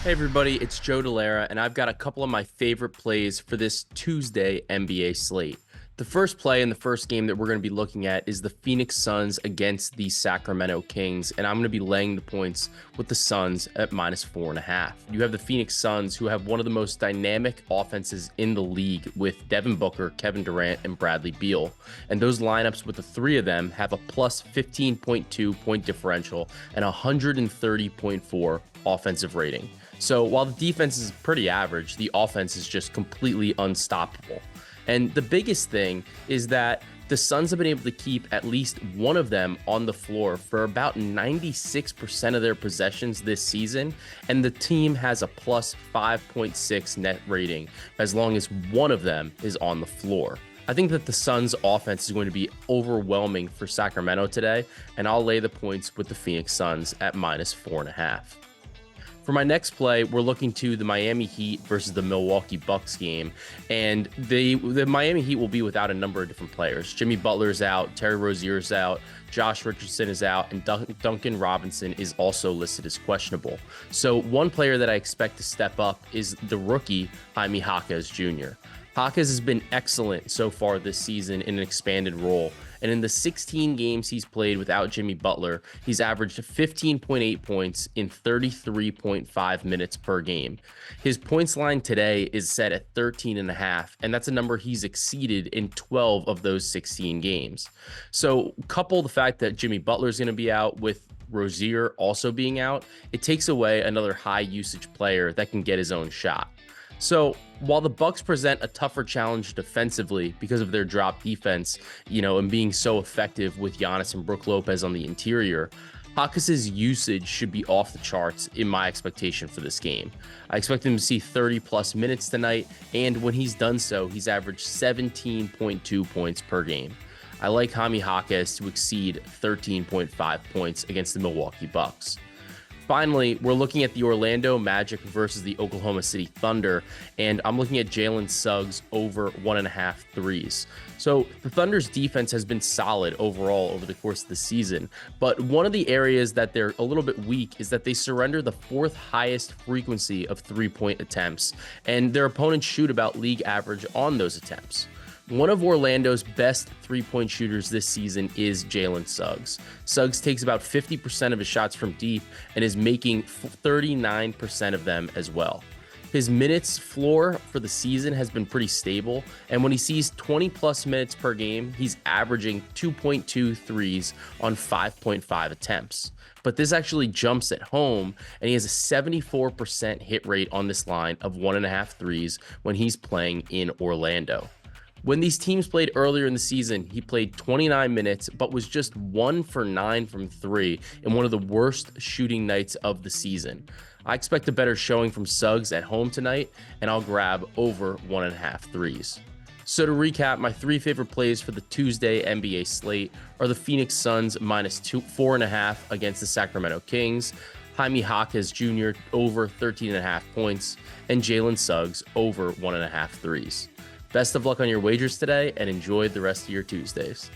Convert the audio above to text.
Hey everybody, it's Joe Delara, and I've got a couple of my favorite plays for this Tuesday NBA slate. The first play in the first game that we're going to be looking at is the Phoenix Suns against the Sacramento Kings, and I'm going to be laying the points with the Suns at -4.5. You have the Phoenix Suns, who have one of the most dynamic offenses in the league with Devin Booker, Kevin Durant, and Bradley Beal. And those lineups with the three of them have a plus 15.2 point differential and 130.4 offensive rating. So while the defense is pretty average, the offense is just completely unstoppable. And the biggest thing is that the Suns have been able to keep at least one of them on the floor for about 96% of their possessions this season, and the team has a plus 5.6 net rating as long as one of them is on the floor. I think that the Suns offense is going to be overwhelming for Sacramento today, and I'll lay the points with the Phoenix Suns at -4.5. For my next play, we're looking to the Miami Heat versus the Milwaukee Bucks game, and the Miami Heat will be without a number of different players. Jimmy Butler's out, Terry Rozier's out, Josh Richardson is out, and Duncan Robinson is also listed as questionable. So one player that I expect to step up is the rookie Jaime Jaquez Jr. Jaquez has been excellent so far this season in an expanded role. And in the 16 games he's played without Jimmy Butler, he's averaged 15.8 points in 33.5 minutes per game. His points line today is set at 13.5, and that's a number he's exceeded in 12 of those 16 games. So couple the fact that Jimmy Butler is going to be out with Rozier also being out, it takes away another high usage player that can get his own shot. So while the Bucks present a tougher challenge defensively because of their drop defense, and being so effective with Giannis and Brook Lopez on the interior, Jaquez's usage should be off the charts in my expectation for this game. I expect him to see 30 plus minutes tonight, and when he's done so, he's averaged 17.2 points per game. I like Jaime Jaquez to exceed 13.5 points against the Milwaukee Bucks. Finally, we're looking at the Orlando Magic versus the Oklahoma City Thunder, and I'm looking at Jalen Suggs over 1.5 threes. So the Thunder's defense has been solid overall over the course of the season, but one of the areas that they're a little bit weak is that they surrender the fourth highest frequency of three-point attempts, and their opponents shoot about league average on those attempts. One of Orlando's best three-point shooters this season is Jalen Suggs. Suggs takes about 50% of his shots from deep and is making 39% of them as well. His minutes floor for the season has been pretty stable, and when he sees 20 plus minutes per game, he's averaging 2.2 threes on 5.5 attempts. But this actually jumps at home, and he has a 74% hit rate on this line of 1.5 threes when he's playing in Orlando. When these teams played earlier in the season, he played 29 minutes, but was just 1 for 9 from 3 in one of the worst shooting nights of the season. I expect a better showing from Suggs at home tonight, and I'll grab over 1.5 threes. So to recap, my three favorite plays for the Tuesday NBA slate are the Phoenix Suns -4.5 against the Sacramento Kings, Jaime Jaquez Jr. over 13.5 points, and Jalen Suggs over 1.5 threes. Best of luck on your wagers today, and enjoy the rest of your Tuesdays.